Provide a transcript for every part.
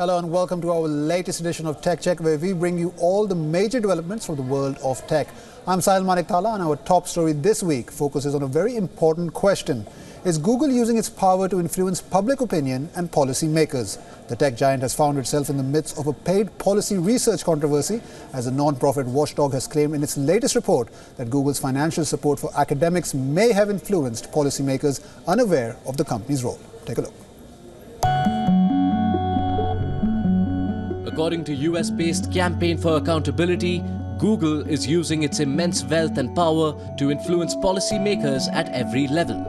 Hello and welcome to our latest edition of Tech Check, where we bring you all the major developments from the world of tech. I'm Sahil Manikala, and our top story this week focuses on a very important question. Is Google using its power to influence public opinion and policy makers? The tech giant has found itself in the midst of a paid policy research controversy, as a non-profit watchdog has claimed in its latest report that Google's financial support for academics may have influenced policymakers unaware of the company's role. Take a look. According to US-based Campaign for Accountability, Google is using its immense wealth and power to influence policymakers at every level.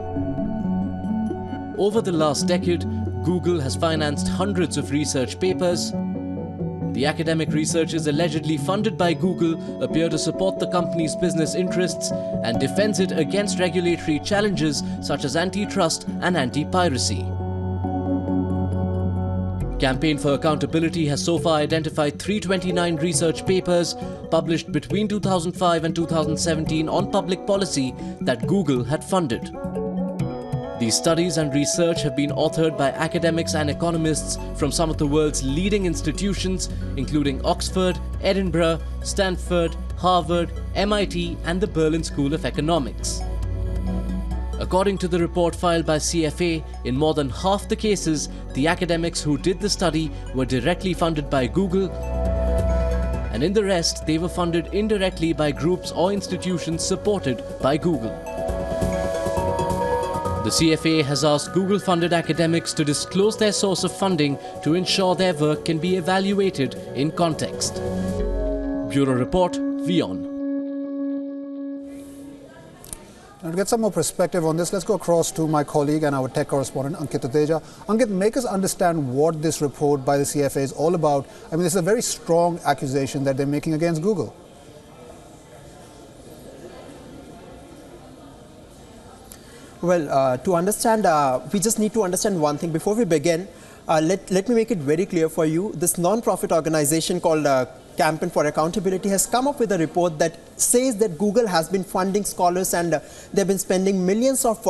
Over the last decade, Google has financed hundreds of research papers. The academic researchers allegedly funded by Google appear to support the company's business interests and defends it against regulatory challenges such as antitrust and anti-piracy. Campaign for Accountability has so far identified 329 research papers published between 2005 and 2017 on public policy that Google had funded. These studies and research have been authored by academics and economists from some of the world's leading institutions, including Oxford, Edinburgh, Stanford, Harvard, MIT, and the Berlin School of Economics. According to the report filed by CFA, in more than half the cases, the academics who did the study were directly funded by Google, and in the rest, they were funded indirectly by groups or institutions supported by Google. The CFA has asked Google-funded academics to disclose their source of funding to ensure their work can be evaluated in context. Bureau Report, WION. Now, to get some more perspective on this, let's go across to my colleague and our tech correspondent, Ankit Tuteja. Ankit, make us understand what this report by the CFA is all about. I mean, this is a very strong accusation that they're making against Google. Well, to understand, we just need to understand one thing. Before we begin, let me make it very clear for you. This non-profit organization called Campaign for Accountability has come up with a report that says that Google has been funding scholars and they've been spending millions of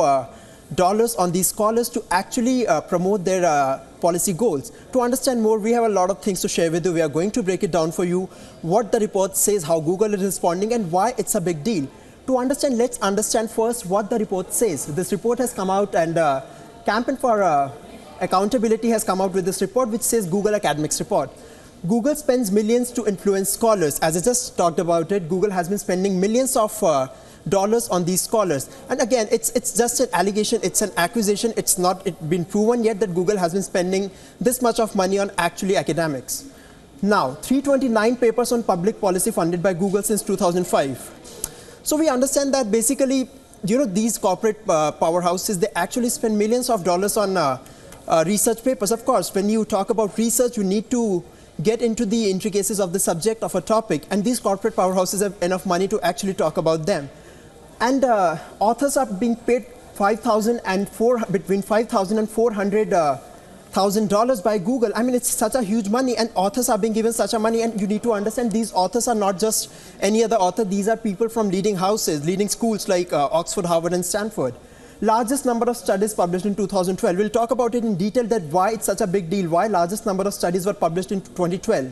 dollars on these scholars to actually promote their policy goals. To understand more, we have a lot of things to share with you. We are going to break it down for you, what the report says, how Google is responding, and why it's a big deal. To understand, let's understand first what the report says. This report has come out, and Campaign for Accountability has come out with this report, which says Google Academics Report. Google spends millions to influence scholars. As I just talked about it, Google has been spending millions of dollars on these scholars. And again, it's just an allegation, it's an accusation. It's not been proven yet that Google has been spending this much of money on actually academics. Now, 329 papers on public policy funded by Google since 2005. So we understand that basically, you know, these corporate powerhouses, they actually spend millions of dollars on research papers. Of course, when you talk about research, you need to get into the intricacies of the subject of a topic, and these corporate powerhouses have enough money to actually talk about them. And authors are being paid between $5,000 and $400,000 by Google. I mean, it's such a huge money, and authors are being given such a money, and you need to understand these authors are not just any other author. These are people from leading houses, leading schools like Oxford, Harvard, and Stanford. Largest number of studies published in 2012. We'll talk about it in detail, that why it's such a big deal, why largest number of studies were published in 2012.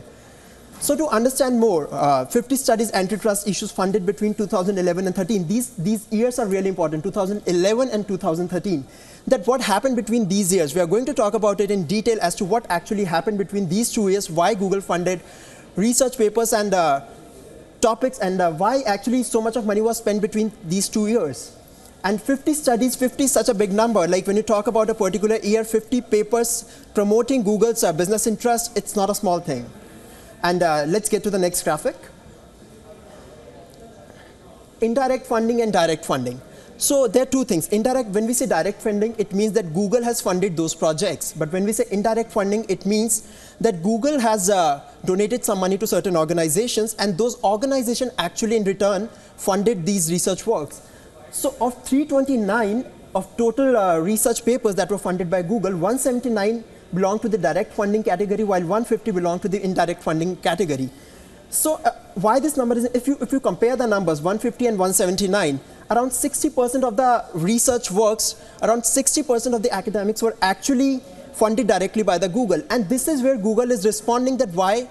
So to understand more, 50 studies antitrust issues funded between 2011 and 13. These years are really important, 2011 and 2013. That what happened between these years, we are going to talk about it in detail as to what actually happened between these 2 years, why Google funded research papers and topics, and why actually so much of money was spent between these 2 years. And 50 studies, 50 is such a big number. Like when you talk about a particular year, 50 papers promoting Google's business interest, it's not a small thing. And let's get to the next graphic. Indirect funding and direct funding. So there are two things. Indirect, when we say direct funding, it means that Google has funded those projects. But when we say indirect funding, it means that Google has donated some money to certain organizations, and those organizations actually in return funded these research works. So of 329 of total research papers that were funded by Google, 179 belong to the direct funding category, while 150 belong to the indirect funding category. So why this number is, if you compare the numbers, 150 and 179, around 60% of the research works, around 60% of the academics were actually funded directly by the Google. And this is where Google is responding that why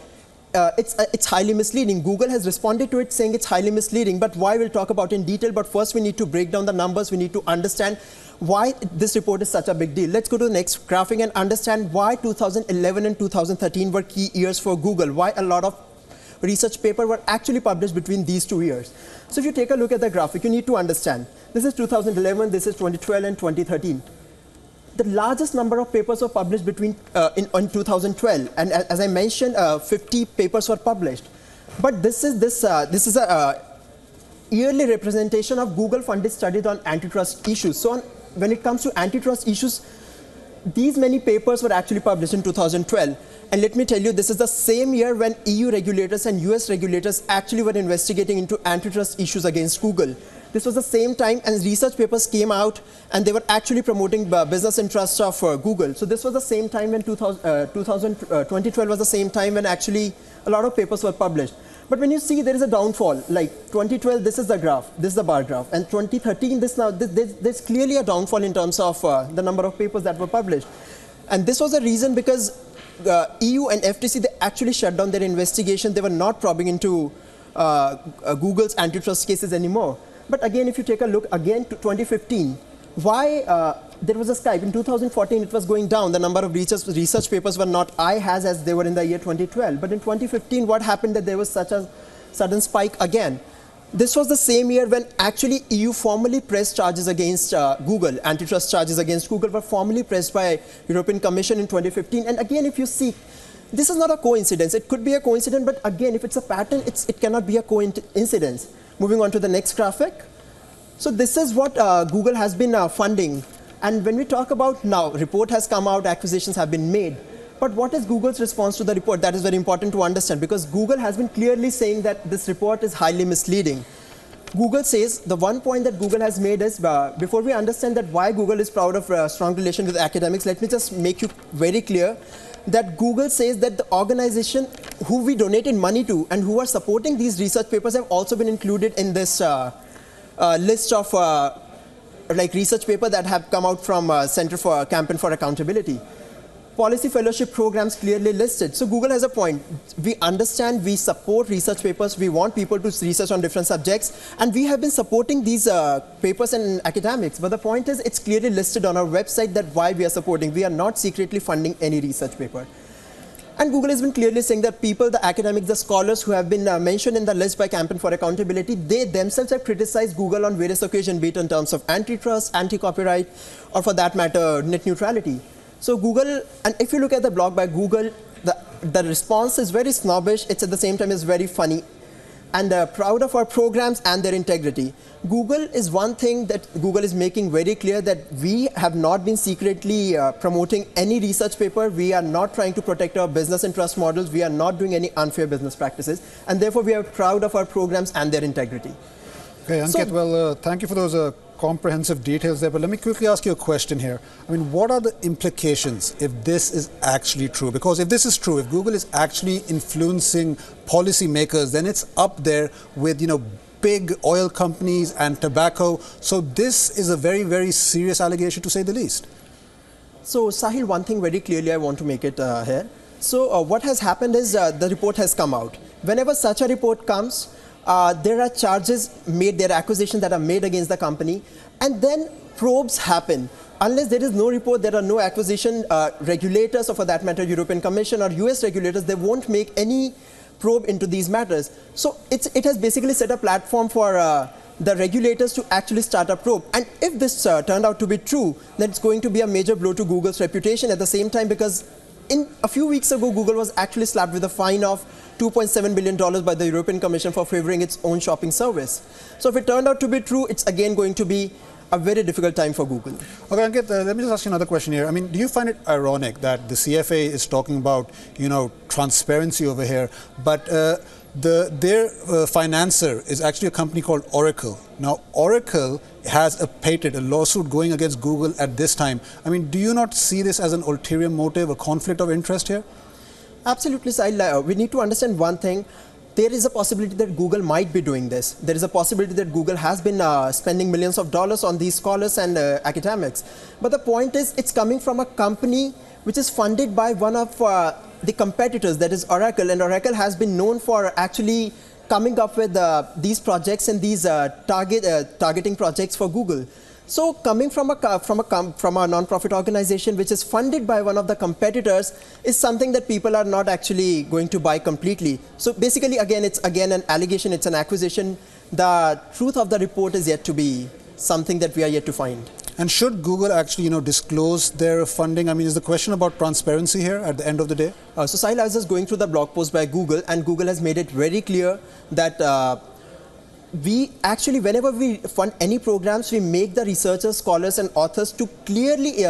it's highly misleading. Google has responded to it saying it's highly misleading, but why we'll talk about in detail. But first we need to break down the numbers. We need to understand why this report is such a big deal. Let's go to the next graphic and understand why 2011 and 2013 were key years for Google, why a lot of research papers were actually published between these 2 years. So if you take a look at the graphic, you need to understand. This is 2011, this is 2012 and 2013. The largest number of papers were published between in 2012, and as I mentioned, 50 papers were published. But this is a yearly representation of Google-funded studies on antitrust issues. So when it comes to antitrust issues, these many papers were actually published in 2012. And let me tell you, this is the same year when EU regulators and US regulators actually were investigating into antitrust issues against Google. This was the same time and research papers came out and they were actually promoting business interests of Google. So this was the same time when 2012 was the same time when actually a lot of papers were published. But when you see there is a downfall, like 2012, this is the graph, this is the bar graph, and 2013, there's clearly a downfall in terms of the number of papers that were published. And this was a reason because EU and FTC, they actually shut down their investigation. They were not probing into Google's antitrust cases anymore. But again, if you take a look again to 2015, why there was a spike. In 2014, it was going down. The number of research papers were not as they were in the year 2012. But in 2015, what happened that there was such a sudden spike again? This was the same year when actually EU formally pressed charges against Google. Antitrust charges against Google were formally pressed by European Commission in 2015. And again, if you see, this is not a coincidence. It could be a coincidence, but again, if it's a pattern, it cannot be a coincidence. Moving on to the next graphic. So this is what Google has been funding. And when we talk about now, report has come out, acquisitions have been made. But what is Google's response to the report? That is very important to understand because Google has been clearly saying that this report is highly misleading. Google says, the one point that Google has made is, before we understand that why Google is proud of strong relation with academics, let me just make you very clear that Google says that the organization who we donated money to and who are supporting these research papers have also been included in this list of like research papers that have come out from Center for Campaign for Accountability. Policy fellowship programs clearly listed. So Google has a point. We understand, we support research papers, we want people to research on different subjects, and we have been supporting these papers in academics. But the point is, it's clearly listed on our website that why we are supporting. We are not secretly funding any research paper. And Google has been clearly saying that people, the academics, the scholars who have been mentioned in the list by Campaign for Accountability, they themselves have criticized Google on various occasions, be it in terms of antitrust, anti-copyright, or for that matter, net neutrality. So Google, and if you look at the blog by Google, the response is very snobbish. It's at the same time is very funny, and proud of our programs and their integrity. Google is one thing that Google is making very clear that we have not been secretly promoting any research paper. We are not trying to protect our business interest models. We are not doing any unfair business practices, and therefore we are proud of our programs and their integrity. Okay, Ankit, well, thank you for those comprehensive details there, but let me quickly ask you a question here. I mean, what are the implications if this is actually true? Because if this is true, if Google is actually influencing policymakers, then it's up there with, big oil companies and tobacco. So this is a very, very serious allegation, to say the least. So Sahil, one thing very clearly I want to make it here. So what has happened is the report has come out. Whenever such a report comes, there are charges made, there are accusations that are made against the company, and then probes happen. Unless there is no report, there are no accusation, regulators, or for that matter, European Commission or US regulators, they won't make any probe into these matters. So it has basically set a platform for the regulators to actually start a probe. And if this turned out to be true, then it's going to be a major blow to Google's reputation at the same time, because a few weeks ago, Google was actually slapped with a fine of $2.7 billion by the European Commission for favoring its own shopping service. So if it turned out to be true, it's again going to be a very difficult time for Google. Okay, Ankit, let me just ask you another question here. I mean, do you find it ironic that the CFA is talking about, transparency over here, but their financer is actually a company called Oracle. Now, Oracle has a lawsuit going against Google at this time. I mean, do you not see this as an ulterior motive, a conflict of interest here? Absolutely, Sahil. We need to understand one thing. There is a possibility that Google might be doing this. There is a possibility that Google has been spending millions of dollars on these scholars and academics. But the point is, it's coming from a company which is funded by one of the competitors, that is Oracle, and Oracle has been known for actually coming up with these projects and these targeting projects for Google. So coming from a non-profit organization which is funded by one of the competitors is something that people are not actually going to buy completely. So basically, again, it's an allegation, it's an accusation. The truth of the report is yet to be something that we are yet to find. And should Google actually, disclose their funding? I mean, is the question about transparency here at the end of the day? So Sahil, I was just going through the blog post by Google, and Google has made it very clear that we actually, whenever we fund any programs, we make the researchers, scholars and authors to clearly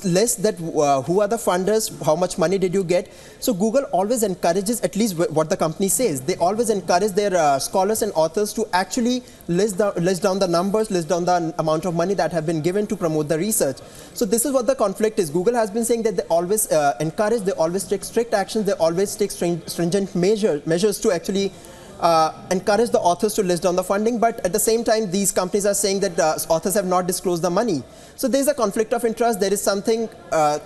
list that who are the funders, how much money did you get. So Google always encourages, at least what the company says, they always encourage their scholars and authors to actually list down the numbers, list down the amount of money that have been given to promote the research. So this is what the conflict is. Google has been saying that they always encourage, they always take strict actions, they always take stringent measures to actually encourage the authors to list down the funding, but at the same time these companies are saying that authors have not disclosed the money. So there is a conflict of interest, there is something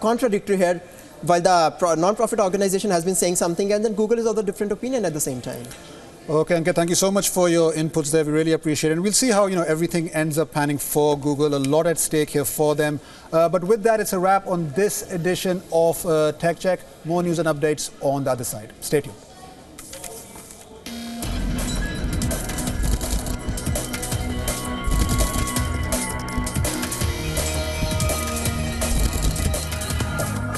contradictory here, while the non-profit organization has been saying something and then Google is of a different opinion at the same time. Okay, Ankit, thank you so much for your inputs there. We really appreciate it. And we'll see how everything ends up panning for Google. A lot at stake here for them. But with that, it's a wrap on this edition of Tech Check. More news and updates on the other side. Stay tuned.